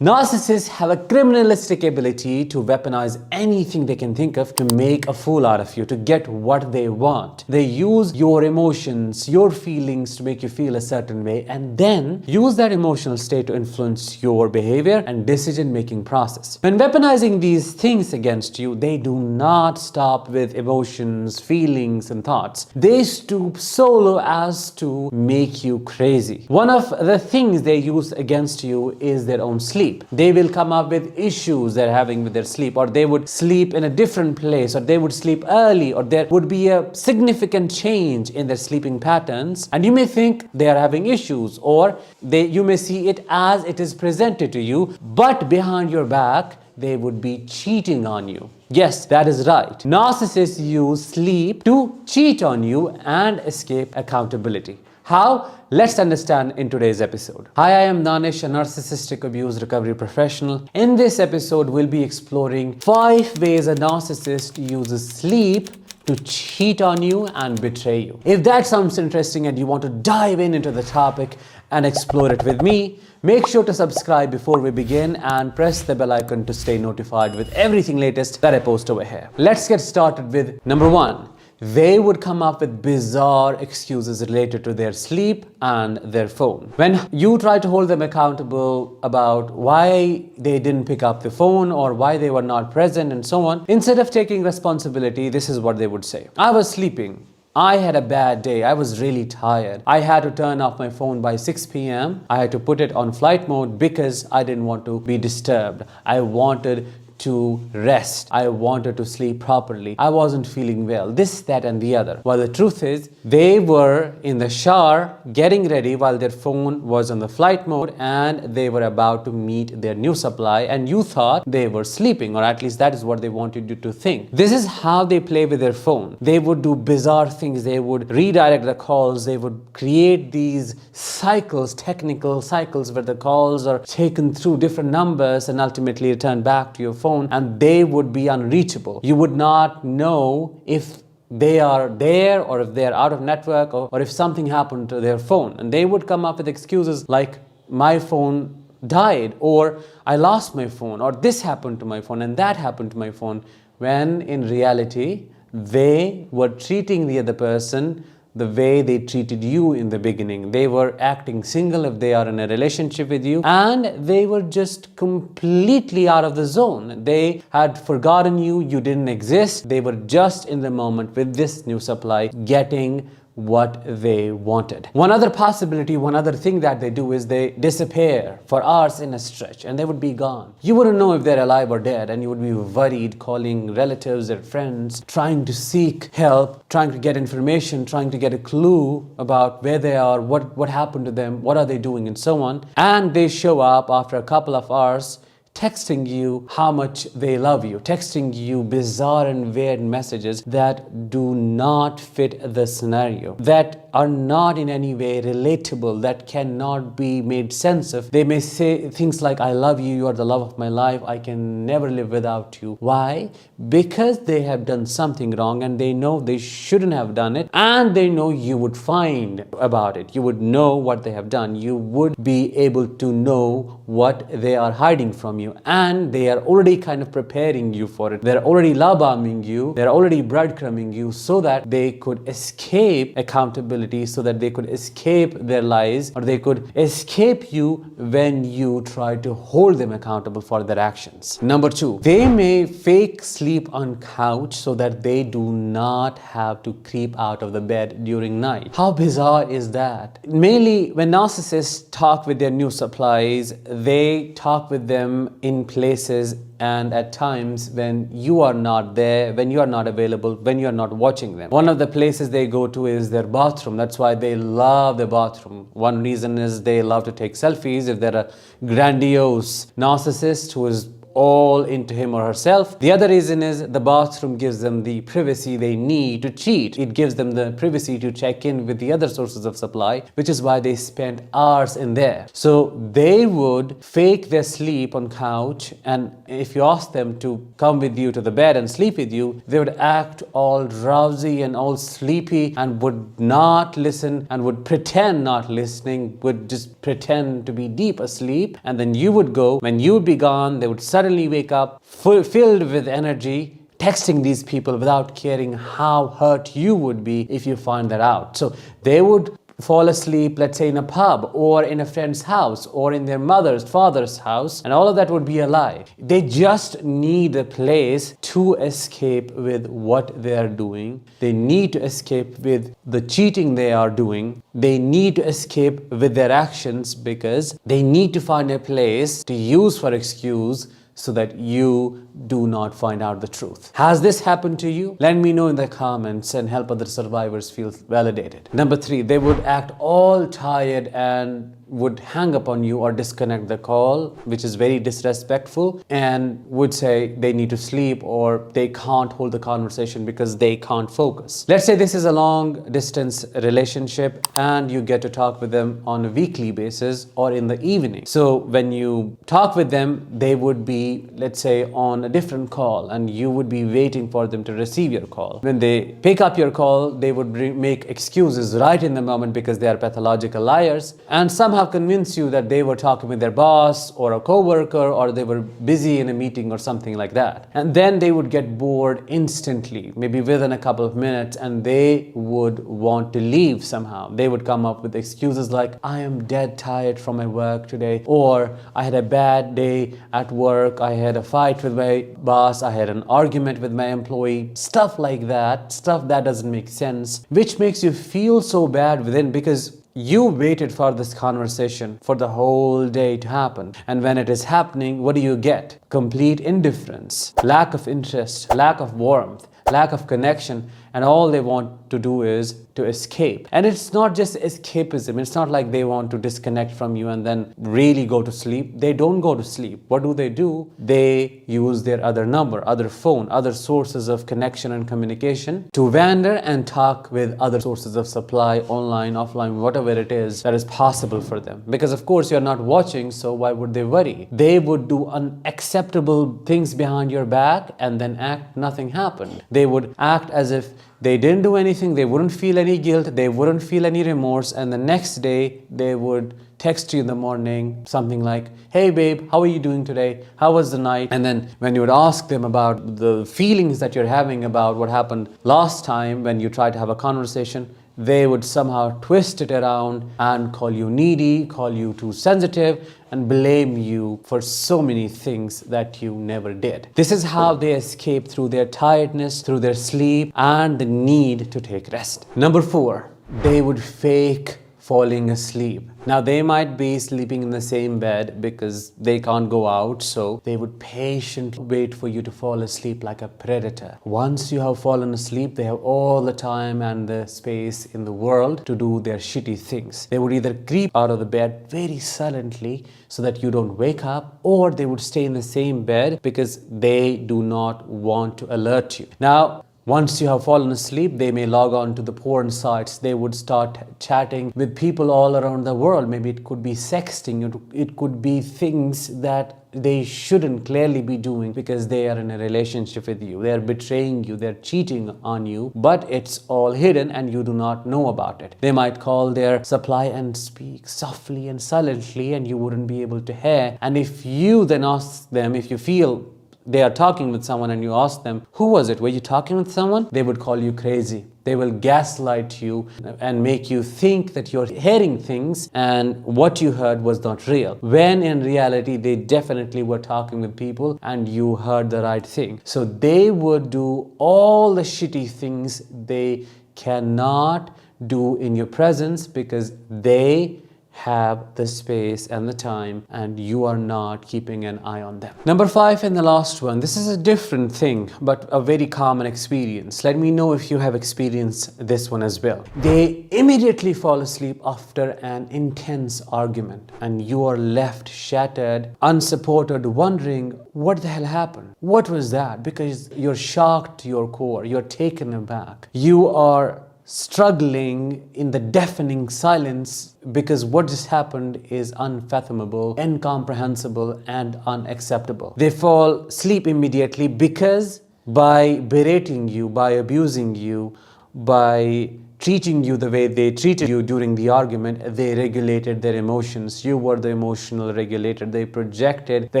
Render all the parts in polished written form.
Narcissists have a criminalistic ability to weaponize anything they can think of to make a fool out of you, to get what they want. They use your emotions, your feelings to make you feel a certain way, and then use that emotional state to influence your behavior and decision-making process. When weaponizing these things against you, they do not stop with emotions, feelings, and thoughts. They stoop so low as to make you crazy. One of the things they use against you is their own sleep. They will come up with issues they're having with their sleep, or they would sleep in a different place, or they would sleep early, or there would be a significant change in their sleeping patterns, and you may think they are having issues, or you may see it as it is presented to you, but behind your back they would be cheating on you. Yes, that is right. Narcissists use sleep to cheat on you and escape accountability. How? Let's understand in today's episode. Hi, I am Danish, a narcissistic abuse recovery professional. In this episode, we'll be exploring 5 ways a narcissist uses sleep to cheat on you and betray you. If that sounds interesting and you want to dive into the topic and explore it with me, make sure to subscribe before we begin and press the bell icon to stay notified with everything latest that I post over here. Let's get started with number 1. They would come up with bizarre excuses related to their sleep and their phone. When you try to hold them accountable about why they didn't pick up the phone or why they were not present and so on, instead of taking responsibility, this is what they would say. I was sleeping. I had a bad day. I was really tired. I had to turn off my phone by 6 p.m. I had to put it on flight mode because I didn't want to be disturbed. I wanted to rest. I wanted to sleep properly. I wasn't feeling well. This, that, and the other. Well, the truth is, they were in the shower getting ready while their phone was on the flight mode and they were about to meet their new supply, and you thought they were sleeping, or at least that is what they wanted you to think. This is how they play with their phone. They would do bizarre things. They would redirect the calls. They would create these cycles, technical cycles, where the calls are taken through different numbers and ultimately returned back to your phone, and they would be unreachable. You would not know if they are there or if they're out of network, or if something happened to their phone. And they would come up with excuses like, my phone died, or I lost my phone, or this happened to my phone and that happened to my phone, when in reality they were treating the other person the way they treated you in the beginning. They were acting single if they are in a relationship with you, and they were just completely out of the zone. They had forgotten you, you didn't exist. They were just in the moment with this new supply getting what they wanted. One other possibility, one other thing that they do is they disappear for hours in a stretch, and they would be gone. You wouldn't know if they're alive or dead, and you would be worried, calling relatives or friends, trying to seek help, trying to get information, trying to get a clue about where they are, what happened to them, what are they doing, and so on. And they show up after a couple of hours, texting you how much they love you, texting you bizarre and weird messages that do not fit the scenario, that are not in any way relatable, that cannot be made sense of. They may say things like, I love you, you are the love of my life, I can never live without you. Why? Because they have done something wrong and they know they shouldn't have done it, and they know you would find about it. You would know what they have done. You would be able to know what they are hiding from you, and they are already kind of preparing you for it. They're already love bombing you, they're already breadcrumbing you so that they could escape accountability, so that they could escape their lies, or they could escape you when you try to hold them accountable for their actions. Number 2, they may fake sleep on couch so that they do not have to creep out of the bed during night. How bizarre is that? Mainly when narcissists talk with their new supplies, they talk with them in places and at times when you are not there, when you are not available, when you are not watching them. One of the places they go to is their bathroom. That's why they love the bathroom. One reason is they love to take selfies. If they're a grandiose narcissist who is all into him or herself. The other reason is the bathroom gives them the privacy they need to cheat. It gives them the privacy to check in with the other sources of supply, which is why they spend hours in there. So they would fake their sleep on couch, and if you ask them to come with you to the bed and sleep with you, they would act all drowsy and all sleepy and would not listen and would pretend not listening, would just pretend to be deep asleep. And then you would go, when you would be gone, they would suddenly wake up filled with energy, texting these people without caring how hurt you would be if you find that out. So they would fall asleep, let's say in a pub or in a friend's house or in their father's house, and all of that would be a lie. They just need a place to escape with what they are doing. They need to escape with the cheating they are doing. They need to escape with their actions because they need to find a place to use for excuse so that you do not find out the truth. Has this happened to you? Let me know in the comments and help other survivors feel validated. Number 3, they would act all tired and would hang up on you or disconnect the call, which is very disrespectful, and would say they need to sleep or they can't hold the conversation because they can't focus. Let's say this is a long distance relationship and you get to talk with them on a weekly basis or in the evening. So when you talk with them, they would be, let's say, on a different call and you would be waiting for them to receive your call. When they pick up your call, they would make excuses right in the moment because they are pathological liars and somehow convince you that they were talking with their boss or a coworker or they were busy in a meeting or something like that. And then they would get bored instantly, maybe within a couple of minutes, and they would want to leave somehow. They would come up with excuses like, I am dead tired from my work today, or I had a bad day at work, I had a fight with my boss, I had an argument with my employee, stuff like that, stuff that doesn't make sense, which makes you feel so bad within because you waited for this conversation for the whole day to happen. And when it is happening, what do you get? Complete indifference, lack of interest, lack of warmth, lack of connection, and all they want to do is to escape. And it's not just escapism. It's not like they want to disconnect from you and then really go to sleep. They don't go to sleep. What do? They use their other number, other phone, other sources of connection and communication to wander and talk with other sources of supply, online, offline, whatever it is that is possible for them. Because of course you're not watching, so why would they worry? They would do unacceptable things behind your back and then act nothing happened. They would act as if they didn't do anything, they wouldn't feel any guilt, they wouldn't feel any remorse, and the next day they would text you in the morning something like, hey babe, how are you doing today? How was the night? And then when you would ask them about the feelings that you're having about what happened last time when you tried to have a conversation, they would somehow twist it around and call you needy, call you too sensitive, and blame you for so many things that you never did. This is how they escape through their tiredness, through their sleep, and the need to take rest. Number 4, they would fake falling asleep. Now they might be sleeping in the same bed because they can't go out, so they would patiently wait for you to fall asleep like a predator. Once you have fallen asleep, they have all the time and the space in the world to do their shitty things. They would either creep out of the bed very silently so that you don't wake up, or they would stay in the same bed because they do not want to alert you. Now, once you have fallen asleep, they may log on to the porn sites. They would start chatting with people all around the world. Maybe it could be sexting. It could be things that they shouldn't clearly be doing because they are in a relationship with you. They are betraying you. They're cheating on you. But it's all hidden and you do not know about it. They might call their supply and speak softly and silently and you wouldn't be able to hear. And if you then ask them, if you feel they are talking with someone and you ask them, who was it? Were you talking with someone? They would call you crazy. They will gaslight you and make you think that you're hearing things and what you heard was not real. When in reality, they definitely were talking with people and you heard the right thing. So they would do all the shitty things they cannot do in your presence because they have the space and the time, and you are not keeping an eye on them. Number 5 and the last one. This is a different thing, but a very common experience. Let me know if you have experienced this one as well. They immediately fall asleep after an intense argument, and you are left shattered, unsupported, wondering what the hell happened. What was that? Because you're shocked to your core, you're taken aback, you are struggling in the deafening silence because what just happened is unfathomable, incomprehensible, and unacceptable. They fall asleep immediately because by berating you, by abusing you, by treating you the way they treated you during the argument, they regulated their emotions. You were the emotional regulator. They projected the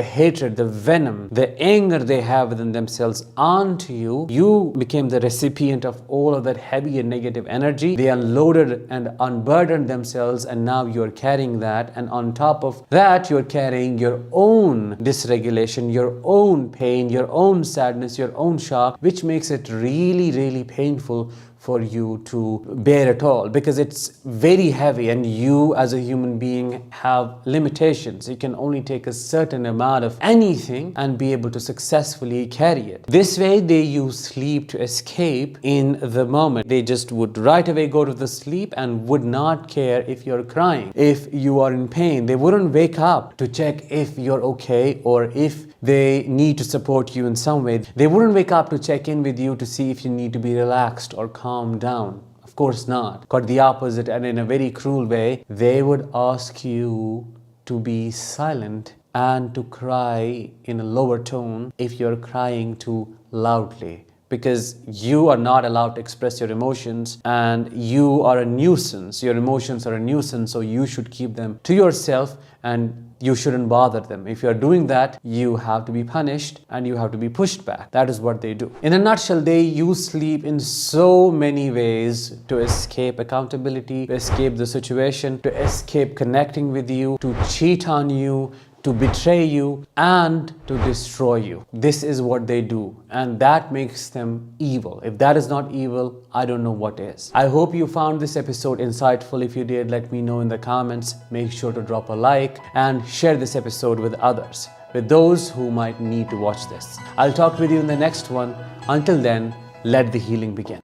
hatred, the venom, the anger they have within themselves onto you. You became the recipient of all of that heavy and negative energy. They unloaded and unburdened themselves, and now you're carrying that. And on top of that, you're carrying your own dysregulation, your own pain, your own sadness, your own shock, which makes it really, really painful for you to bear at all, because it's very heavy, and you as a human being have limitations. You can only take a certain amount of anything and be able to successfully carry it. This way they use sleep to escape in the moment. They just would right away go to the sleep and would not care if you're crying, if you are in pain. They wouldn't wake up to check if you're okay or if they need to support you in some way. They wouldn't wake up to check in with you to see if you need to be relaxed or calm down. Of course not. Quite the opposite, and in a very cruel way, they would ask you to be silent and to cry in a lower tone if you're crying too loudly, because you are not allowed to express your emotions, and you are a nuisance. Your emotions are a nuisance, so you should keep them to yourself and you shouldn't bother them. If you're doing that, you have to be punished and you have to be pushed back. That is what they do. In a nutshell, they use sleep in so many ways to escape accountability, to escape the situation, to escape connecting with you, to cheat on you, to betray you, and to destroy you. This is what they do, and that makes them evil. If that is not evil, I don't know what is. I hope you found this episode insightful. If you did, let me know in the comments. Make sure to drop a like and share this episode with others, with those who might need to watch this. I'll talk with you in the next one. Until then, let the healing begin.